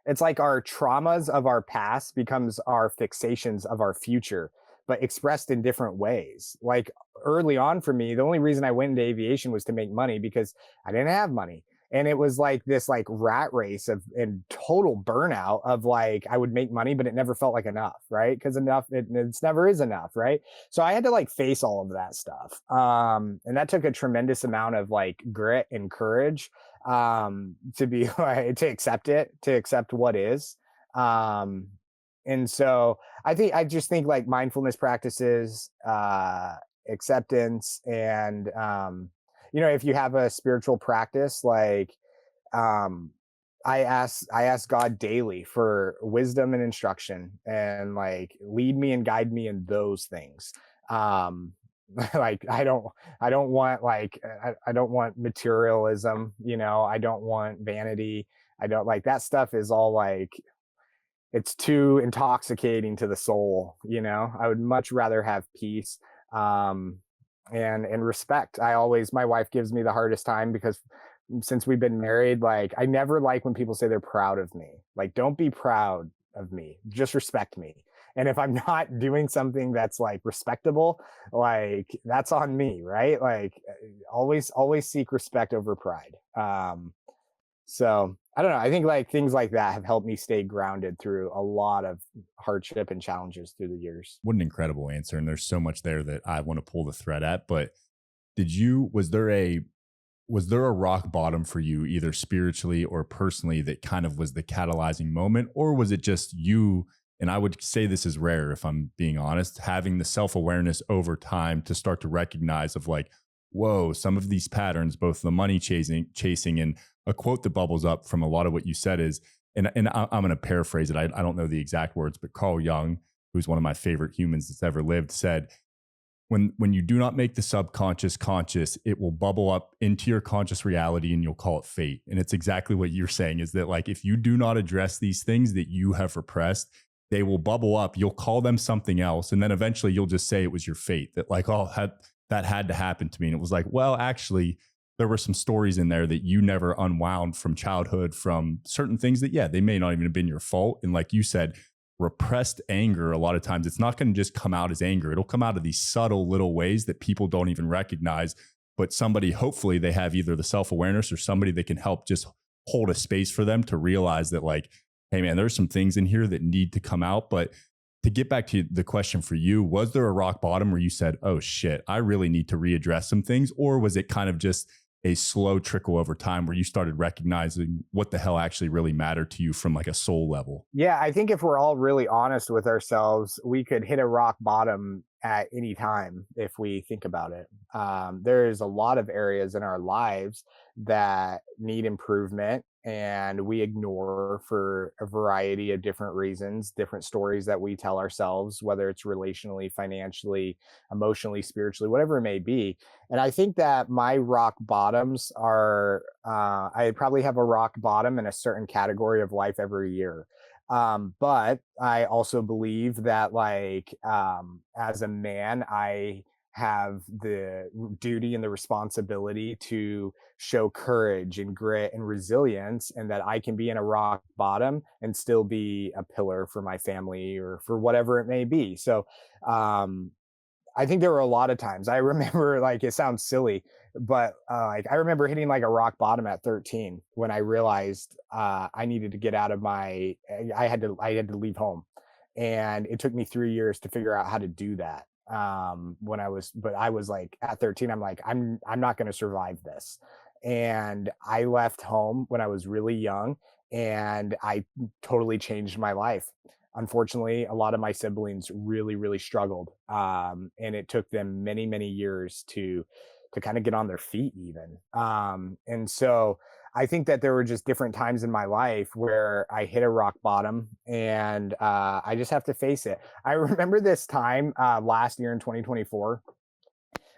Speaker 1: it's like our traumas of our past becomes our fixations of our future, but expressed in different ways. Like early on for me, the only reason I went into aviation was to make money because I didn't have money. And it was like this like rat race of and total burnout of like I would make money, but it never felt like enough, right? Because it's never is enough, right? So I had to like face all of that stuff. And that took a tremendous amount of like grit and courage to be like to accept what is. And so I just think like mindfulness practices acceptance, and if you have a spiritual practice, like, um I ask God daily for wisdom and instruction, and like lead me and guide me in those things. um like I don't want, like, I don't want materialism, I don't want vanity. I don't like that stuff. Is all like, it's too intoxicating to the soul. I would much rather have peace, um and respect. My wife gives me the hardest time, because since we've been married, like, I never like when people say they're proud of me. Like, don't be proud of me, just respect me. And if I'm not doing something that's like respectable, like, that's on me, right? Like, always seek respect over pride. So I don't know. I think like things like that have helped me stay grounded through a lot of hardship and challenges through the years.
Speaker 3: What an incredible answer. And there's so much there that I want to pull the thread at. But was there a rock bottom for you, either spiritually or personally, that kind of was the catalyzing moment? Or was it just you? And I would say this is rare, if I'm being honest, having the self-awareness over time to start to recognize of like, whoa, some of these patterns, both the money chasing, and a quote that bubbles up from a lot of what you said is, and I'm going to paraphrase it. I don't know the exact words, but Carl Jung, who's one of my favorite humans that's ever lived, said, when you do not make the subconscious conscious, it will bubble up into your conscious reality and you'll call it fate. And it's exactly what you're saying, is that like, if you do not address these things that you have repressed, they will bubble up. You'll call them something else. And then eventually you'll just say it was your fate, that like, oh, that had to happen to me. And it was like, well, actually, there were some stories in there that you never unwound from childhood, from certain things that, yeah, they may not even have been your fault. And like you said, repressed anger, a lot of times it's not going to just come out as anger. It'll come out of these subtle little ways that people don't even recognize. But somebody, hopefully they have either the self-awareness or somebody that can help just hold a space for them to realize that like, hey man, there's some things in here that need to come out. But to get back to the question for you, was there a rock bottom where you said, oh shit, I really need to readdress some things? Or was it kind of just a slow trickle over time where you started recognizing what the hell actually really mattered to you from like a soul level?
Speaker 1: Yeah, I think if we're all really honest with ourselves, we could hit a rock bottom at any time if we think about it. There's a lot of areas in our lives that need improvement, and we ignore for a variety of different reasons, different stories that we tell ourselves, whether it's relationally, financially, emotionally, spiritually, whatever it may be. And I think that my rock bottoms are, I probably have a rock bottom in a certain category of life every year. But I also believe that, like, as a man, I have the duty and the responsibility to show courage and grit and resilience, and that I can be in a rock bottom and still be a pillar for my family or for whatever it may be. So, um, I think there were a lot of times I remember, like, it sounds silly, but like, I remember hitting like a rock bottom at 13 when I realized I needed to get out of my, I had to leave home. And it took me 3 years to figure out how to do that. But I was like, at 13, I'm like, I'm not going to survive this. And I left home when I was really young, and I totally changed my life. Unfortunately, a lot of my siblings really, really struggled, and it took them many, many years to kind of get on their feet, even. And so I think that there were just different times in my life where I hit a rock bottom, and I just have to face it. I remember this time last year in 2024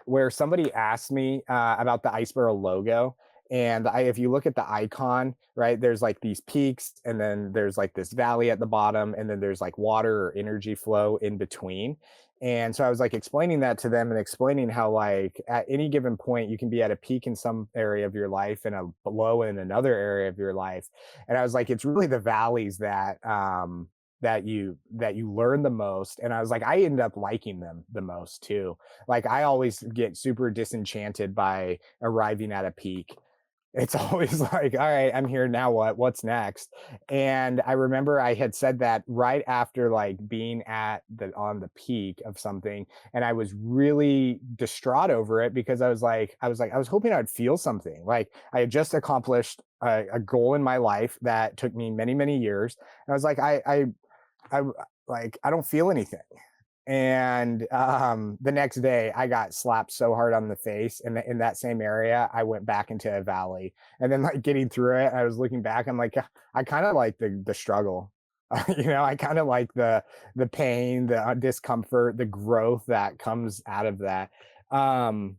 Speaker 1: where somebody asked me about the Iceboro logo. And if you look at the icon, right, there's like these peaks, and then there's like this valley at the bottom, and then there's like water or energy flow in between. And so I was like explaining that to them, and explaining how, like, at any given point, you can be at a peak in some area of your life and a low in another area of your life. And I was like, it's really the valleys that you learn the most. And I was like, I end up liking them the most too. Like, I always get super disenchanted by arriving at a peak. It's always like, all right, I'm here now. What's next? And I remember I had said that right after, like, being on the peak of something, and I was really distraught over it, because I was hoping I'd feel something. Like, I had just accomplished a goal in my life that took me many, many years. And I was like, I like, I don't feel anything. And the next day I got slapped so hard on the face, and in that same area I went back into a valley. And then like getting through it, I was looking back, I'm like, I kind of like the struggle. I kind of like the pain, the discomfort, the growth that comes out of that. um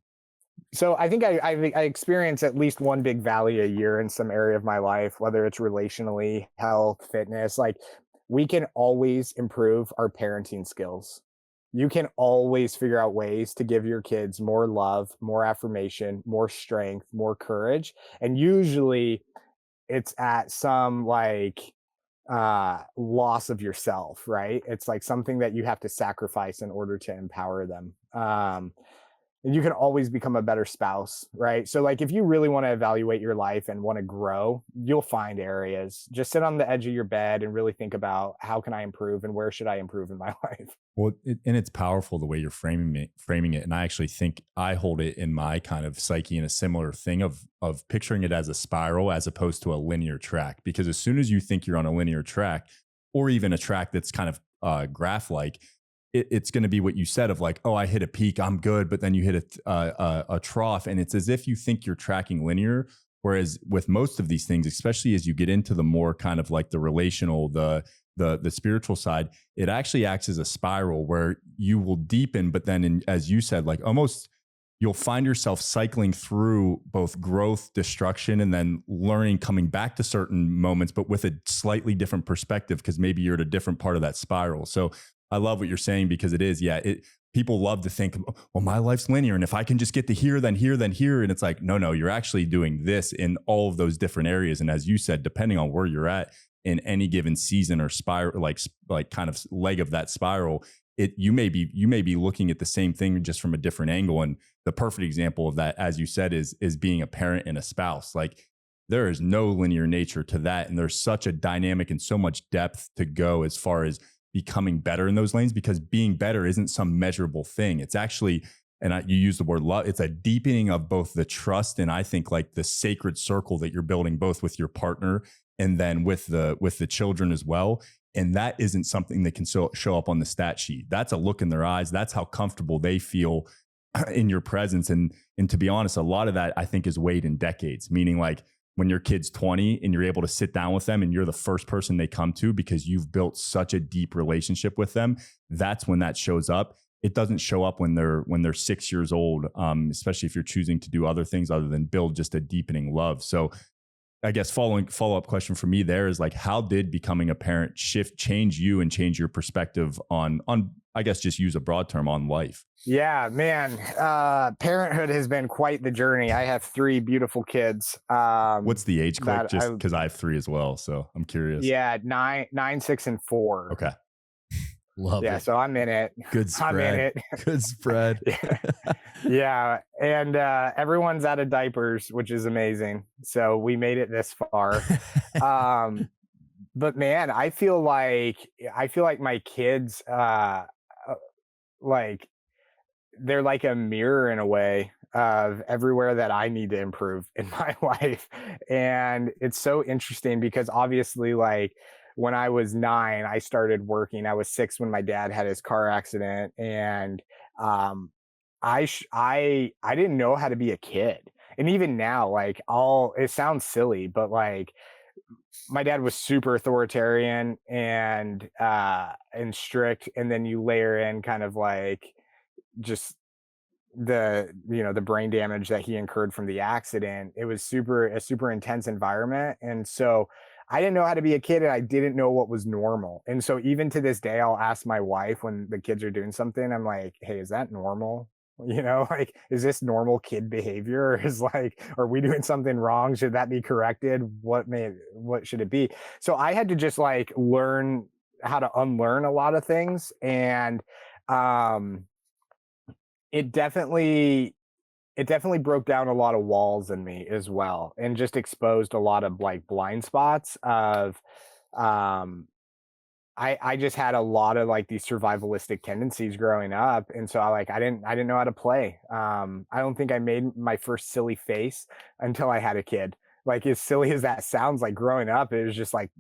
Speaker 1: so I think I experience at least one big valley a year in some area of my life, whether it's relationally, health, fitness. Like, we can always improve our parenting skills. You can always figure out ways to give your kids more love, more affirmation, more strength, more courage. And usually it's at some like loss of yourself, right? It's like something that you have to sacrifice in order to empower them. And you can always become a better spouse, right? So like if you really want to evaluate your life and want to grow, you'll find areas. Just sit on the edge of your bed and really think about, how can I improve and where should I improve in my life?
Speaker 3: Well, and it's powerful the way you're framing it. And I actually think I hold it in my kind of psyche in a similar thing of picturing it as a spiral as opposed to a linear track. Because as soon as you think you're on a linear track, or even a track that's kind of graph like, it's going to be what you said of like, oh, I hit a peak, I'm good, but then you hit a trough, and it's as if you think you're tracking linear. Whereas with most of these things, especially as you get into the more kind of like the relational, the spiritual side, it actually acts as a spiral where you will deepen, but then as you said, like almost you'll find yourself cycling through both growth, destruction, and then learning, coming back to certain moments, but with a slightly different perspective because maybe you're at a different part of that spiral. So I love what you're saying because it is, yeah, people love to think, well, my life's linear, and if I can just get to here, then here, then here. And it's like, no, you're actually doing this in all of those different areas. And as you said, depending on where you're at in any given season or spiral, like kind of leg of that spiral, you may be looking at the same thing just from a different angle. And the perfect example of that, as you said, is being a parent and a spouse. Like, there is no linear nature to that. And there's such a dynamic and so much depth to go as far as becoming better in those lanes, because being better isn't some measurable thing. It's actually, you use the word love, it's a deepening of both the trust and I think like the sacred circle that you're building both with your partner and then with the children as well. And that isn't something that can show up on the stat sheet. That's a look in their eyes. That's how comfortable they feel in your presence. And to be honest, a lot of that I think is weighed in decades, meaning like when your kid's 20 and you're able to sit down with them and you're the first person they come to because you've built such a deep relationship with them, that's when that shows up. It doesn't show up when they're 6 years old, especially if you're choosing to do other things other than build just a deepening love. So I guess follow-up question for me there is like, how did becoming a parent change you and change your perspective on, I guess, just use a broad term, on life?
Speaker 1: Yeah, man. Parenthood has been quite the journey. I have 3 beautiful kids.
Speaker 3: What's the age click? Just because I have 3 as well, so I'm curious.
Speaker 1: Yeah, 9, 6, and 4.
Speaker 3: Okay.
Speaker 2: Love it.
Speaker 1: Yeah, so I'm in it.
Speaker 2: Good spread.
Speaker 1: I'm in it.
Speaker 2: Good spread.
Speaker 1: Yeah. And everyone's out of diapers, which is amazing. So we made it this far. But man, I feel like my kids, like they're like a mirror in a way of everywhere that I need to improve in my life. And it's so interesting because obviously, like, when I was 9, I started working. I was 6 when my dad had his car accident, and I didn't know how to be a kid. And even now, like, it sounds silly, but like, my dad was super authoritarian and strict, and then you layer in kind of like just the brain damage that he incurred from the accident. It was a super intense environment. And so I didn't know how to be a kid, and I didn't know what was normal. And so even to this day, I'll ask my wife when the kids are doing something, I'm like, hey, is that normal? Like, is this normal kid behavior? Or is like, are we doing something wrong? Should that be corrected? What should it be? So I had to just like learn how to unlearn a lot of things. And it definitely broke down a lot of walls in me as well, and just exposed a lot of like blind spots of I just had a lot of like these survivalistic tendencies growing up. And so I didn't know how to play. I don't think I made my first silly face until I had a kid. like, as silly as that sounds, like growing up, it was just like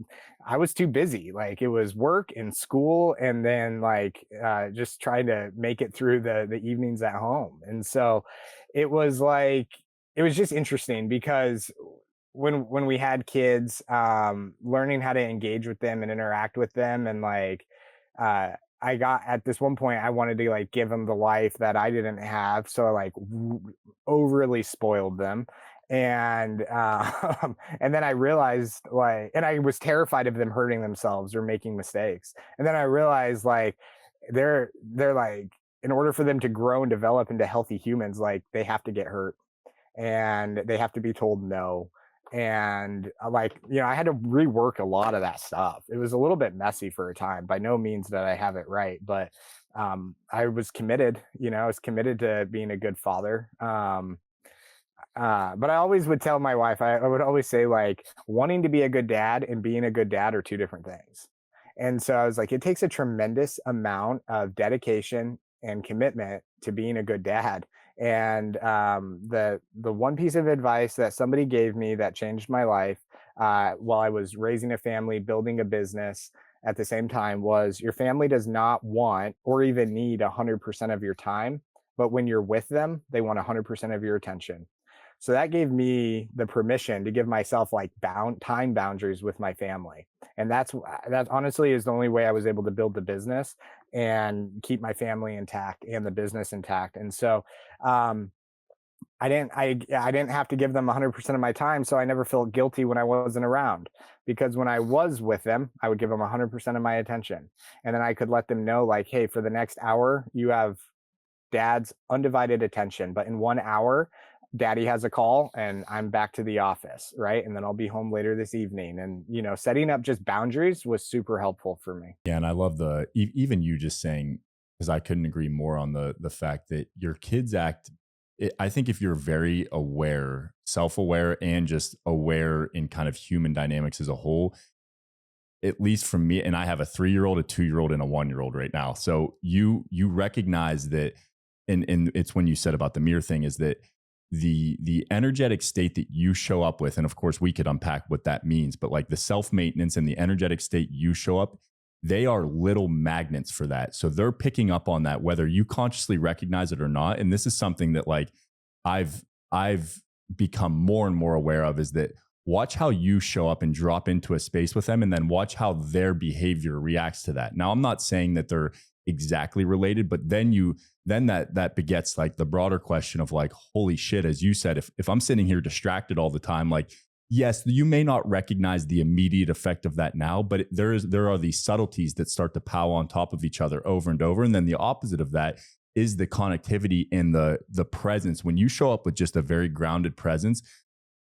Speaker 1: I was too busy. Like it was work and school, and then like just trying to make it through the evenings at home. And so it was like it was just interesting because when we had kids, learning how to engage with them and interact with them, and like I got at this one point, I wanted to like give them the life that I didn't have, so I like overly spoiled them. And and then I realized like, and I was terrified of them hurting themselves or making mistakes. And then I realized like they're like, in order for them to grow and develop into healthy humans, like they have to get hurt and they have to be told no. And like, I had to rework a lot of that stuff. It was a little bit messy for a time. By no means that I have it right, but I was committed. I was committed to being a good father. But I always would tell my wife, I would always say, like, wanting to be a good dad and being a good dad are two different things. And so I was like, it takes a tremendous amount of dedication and commitment to being a good dad. And the one piece of advice that somebody gave me that changed my life while I was raising a family, building a business at the same time, was your family does not want or even need 100% of your time, but when you're with them, they want 100% of your attention. So that gave me the permission to give myself like time boundaries with my family. And that honestly is the only way I was able to build the business and keep my family intact and the business intact. And so um, I didn't have to give them 100% of my time, so I never felt guilty when I wasn't around, because when I was with them, I would give them 100% of my attention. And then I could let them know like, hey, for the next hour, you have dad's undivided attention, but in 1 hour, daddy has a call and I'm back to the office, right? And then I'll be home later this evening. And setting up just boundaries was super helpful for me.
Speaker 3: Yeah, and I love even you just saying, because I couldn't agree more on the fact that your kids act. I think if you're very aware, self-aware, and just aware in kind of human dynamics as a whole, at least from me, and I have a 3-year-old, a 2-year-old, and a 1-year-old right now. So you recognize that, and it's when you said about the mirror thing, is that the energetic state that you show up with, and of course we could unpack what that means, but like the self-maintenance and the energetic state you show up, they are little magnets for that. So they're picking up on that, whether you consciously recognize it or not. And this is something that like I've become more and more aware of, is that watch how you show up and drop into a space with them, and then watch how their behavior reacts to that. Now, I'm not saying that they're exactly related, but then that begets like the broader question of like, holy shit, as you said, if I'm sitting here distracted all the time, like, yes, you may not recognize the immediate effect of that now, but there are these subtleties that start to pile on top of each other over and over. And then the opposite of that is the connectivity and the presence. When you show up with just a very grounded presence,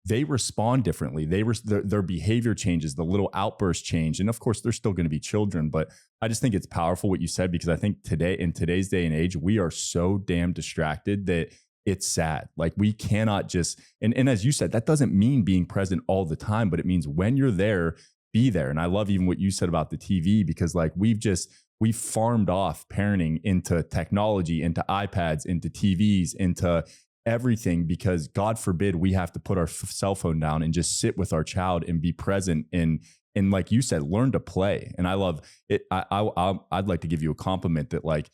Speaker 3: they respond differently. Their behavior changes, the little outbursts change. And of course, they're still going to be children, but I just think it's powerful what you said, because I think in today's day and age, we are so damn distracted that it's sad. Like we cannot just, and as you said, that doesn't mean being present all the time, but it means when you're there, be there. And I love even what you said about the TV, because like we've farmed off parenting into technology, into iPads, into TVs, into everything, because God forbid we have to put our cell phone down and just sit with our child and be present and like you said, learn to play. And I love it. I'd like to give you a compliment that like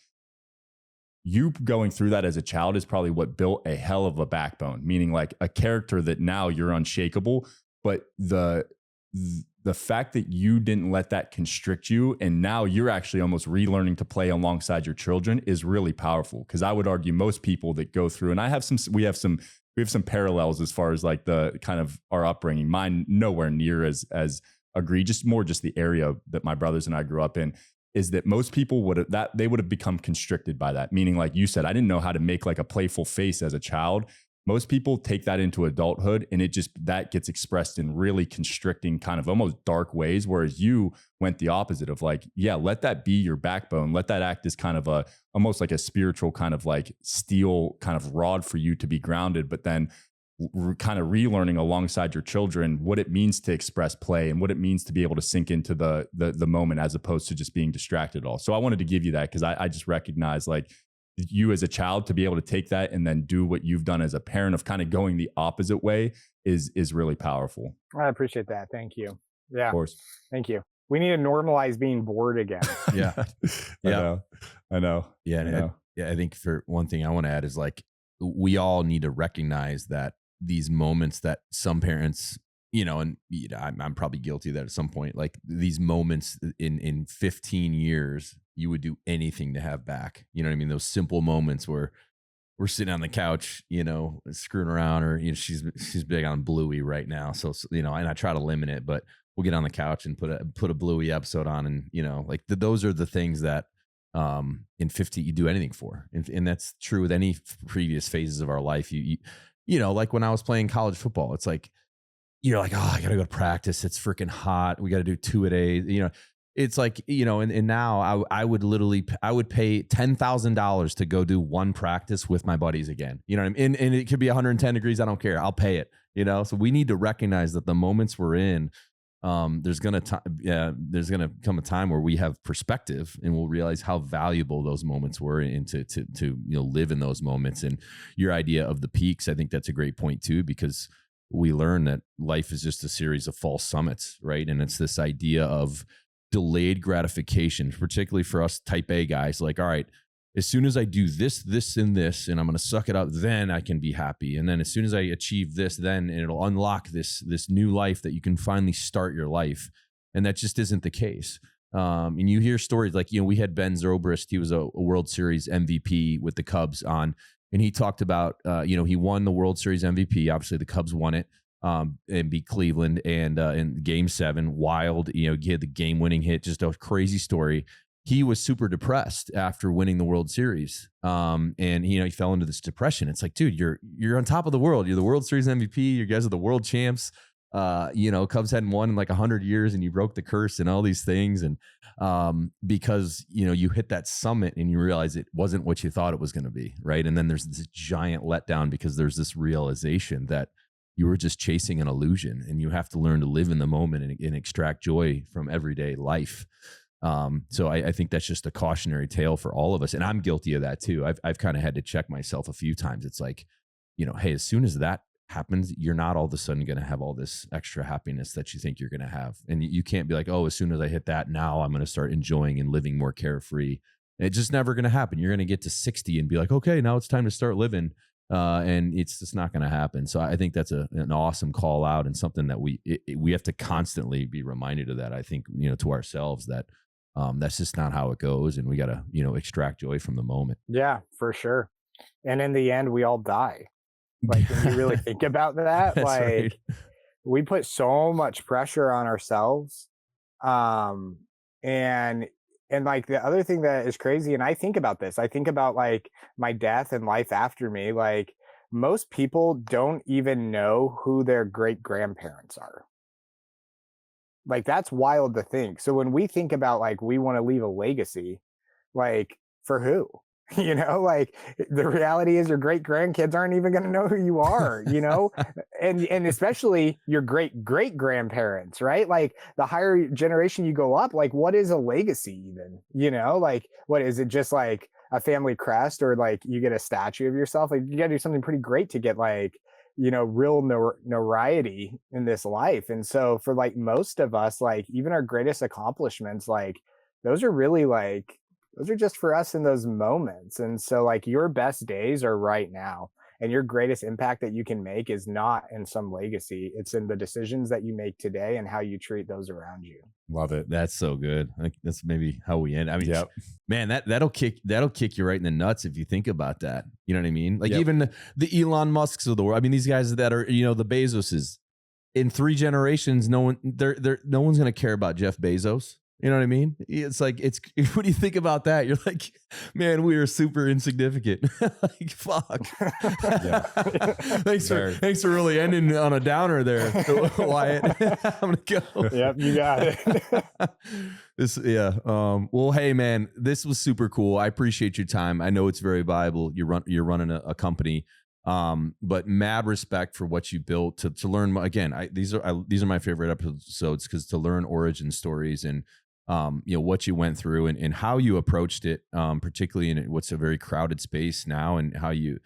Speaker 3: you going through that as a child is probably what built a hell of a backbone, meaning like a character that now you're unshakable, but the fact that you didn't let that constrict you, and now you're actually almost relearning to play alongside your children, is really powerful. Because I would argue most people that go through, and we have some parallels as far as like the kind of our upbringing. Mine nowhere near as egregious, more just the area that my brothers and I grew up in, is that most people would have become constricted by that. Meaning, like you said, I didn't know how to make like a playful face as a child. Most people take that into adulthood, and that gets expressed in really constricting, kind of almost dark ways. Whereas you went the opposite of like, yeah, let that be your backbone. Let that act as kind of almost like a spiritual kind of like steel kind of rod for you to be grounded, but then kind of relearning alongside your children what it means to express play and what it means to be able to sink into the moment, as opposed to just being distracted at all. So I wanted to give you that, because I just recognize like you as a child to be able to take that and then do what you've done as a parent of kind of going the opposite way is really powerful.
Speaker 1: I appreciate that. Thank you. Yeah.
Speaker 3: Of course.
Speaker 1: Thank you. We need to normalize being bored again.
Speaker 2: Yeah.
Speaker 3: I know.
Speaker 2: Yeah. I think for one thing I want to add is like, we all need to recognize that these moments that some parents, and I'm probably guilty of that at some point, like these moments in 15 years, you would do anything to have back. You know what I mean? Those simple moments where we're sitting on the couch, screwing around, or, she's big on Bluey right now. So, and I try to limit it, but we'll get on the couch and put a Bluey episode on. And, like those are the things that, in 50, you do anything for. And that's true with any previous phases of our life. You like when I was playing college football, it's like, you're like, oh, I got to go to practice. It's freaking hot. We got to do 2 a day. It's like, and now I would pay $10,000 to go do one practice with my buddies again. You know what I mean? And it could be 110 degrees. I don't care. I'll pay it, So we need to recognize that the moments we're in, there's going to come a time where we have perspective and we'll realize how valuable those moments were, and to live in those moments. And your idea of the peaks, I think that's a great point too, because we learn that life is just a series of false summits, right? And it's this idea of delayed gratification, particularly for us type A guys. Like, all right, as soon as I do this, this, and this, and I'm going to suck it up, then I can be happy. And then as soon as I achieve this, then it'll unlock this new life that you can finally start your life. And that just isn't the case. And you hear stories like, we had Ben Zobrist. He was a World Series MVP with the Cubs on, and he talked about, he won the World Series MVP. Obviously the Cubs won it. And beat Cleveland, and in Game 7, wild, he had the game-winning hit, just a crazy story. He was super depressed after winning the World Series, and he fell into this depression. It's like, dude, you're on top of the world. You're the World Series MVP. You guys are the world champs. Cubs hadn't won in like 100 years, and you broke the curse and all these things, and because you hit that summit and you realize it wasn't what you thought it was going to be, right? And then there's this giant letdown because there's this realization that you were just chasing an illusion, and you have to learn to live in the moment and extract joy from everyday life. So I think that's just a cautionary tale for all of us. And I'm guilty of that too. I've kind of had to check myself a few times. It's like, hey, as soon as that happens, you're not all of a sudden going to have all this extra happiness that you think you're going to have. And you can't be like, oh, as soon as I hit that, now I'm going to start enjoying and living more carefree. It's just never going to happen. You're going to get to 60 and be like, okay, now it's time to start living. And it's just not going to happen. So I think that's an awesome call out, and something that we have to constantly be reminded of that. I think, to ourselves that that's just not how it goes. And we got to, extract joy from the moment.
Speaker 1: Yeah, for sure. And in the end, we all die. Like, when you really think about that, like, right. We put so much pressure on ourselves. And like the other thing that is crazy, and I think about this, I think about like my death and life after me. Like, most people don't even know who their great grandparents are. Like, that's wild to think. So when we think about like, we want to leave a legacy, like, for who? Like, the reality is your great grandkids aren't even going to know who you are, and especially your great great grandparents, right? Like, the higher generation you go up, like, what is a legacy even? Like, what is it? Just like a family crest, or like you get a statue of yourself? Like, you got to do something pretty great to get like, real notoriety in this life. And so for like most of us, like even our greatest accomplishments, like those are really like, those are just for us in those moments. And so like your best days are right now, and your greatest impact that you can make is not in some legacy. It's in the decisions that you make today and how you treat those around you.
Speaker 3: Love it.
Speaker 2: That's so good. I think that's maybe how we end. I mean, man, that'll kick you right in the nuts if you think about that. You know what I mean? Like, even the Elon Musks of the world. I mean, these guys that are, the Bezoses, in 3 generations, no one's going to care about Jeff Bezos. You know what I mean? It's like, when you think about that, you're like, man, we are super insignificant. Like, fuck. Thanks for really ending on a downer there, Wyatt. I'm going to go.
Speaker 1: Yep, you got
Speaker 2: it. Well, hey man, this was super cool. I appreciate your time. I know it's very valuable. You're running a company. But mad respect for what you built to learn. Again, these are my favorite episodes, because to learn origin stories and what you went through and how you approached it, particularly in what's a very crowded space now, and how you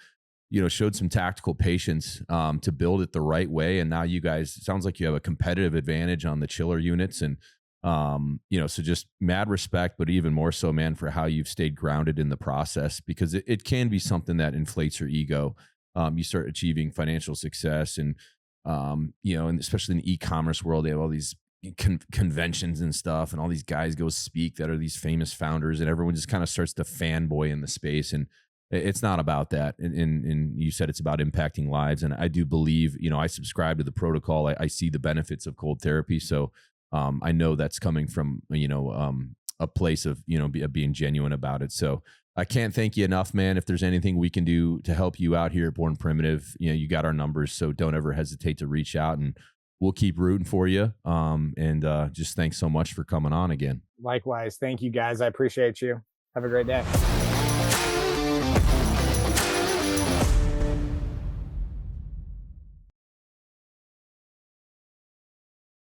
Speaker 2: showed some tactical patience to build it the right way. And now you guys, it sounds like you have a competitive advantage on the chiller units. And, so just mad respect, but even more so, man, for how you've stayed grounded in the process, because it can be something that inflates your ego. You start achieving financial success and, and especially in the e-commerce world, they have all these conventions and stuff, and all these guys go speak that are these famous founders, and everyone just kind of starts to fanboy in the space. And it's not about that. And you said it's about impacting lives. And I do believe, I subscribe to the protocol. I see the benefits of cold therapy. So I know that's coming from, a place of, being genuine about it. So I can't thank you enough, man. If there's anything we can do to help you out here at Born Primitive, you got our numbers. So don't ever hesitate to reach out, and we'll keep rooting for you. And just thanks so much for coming on again.
Speaker 1: Likewise. Thank you, guys. I appreciate you. Have a great day.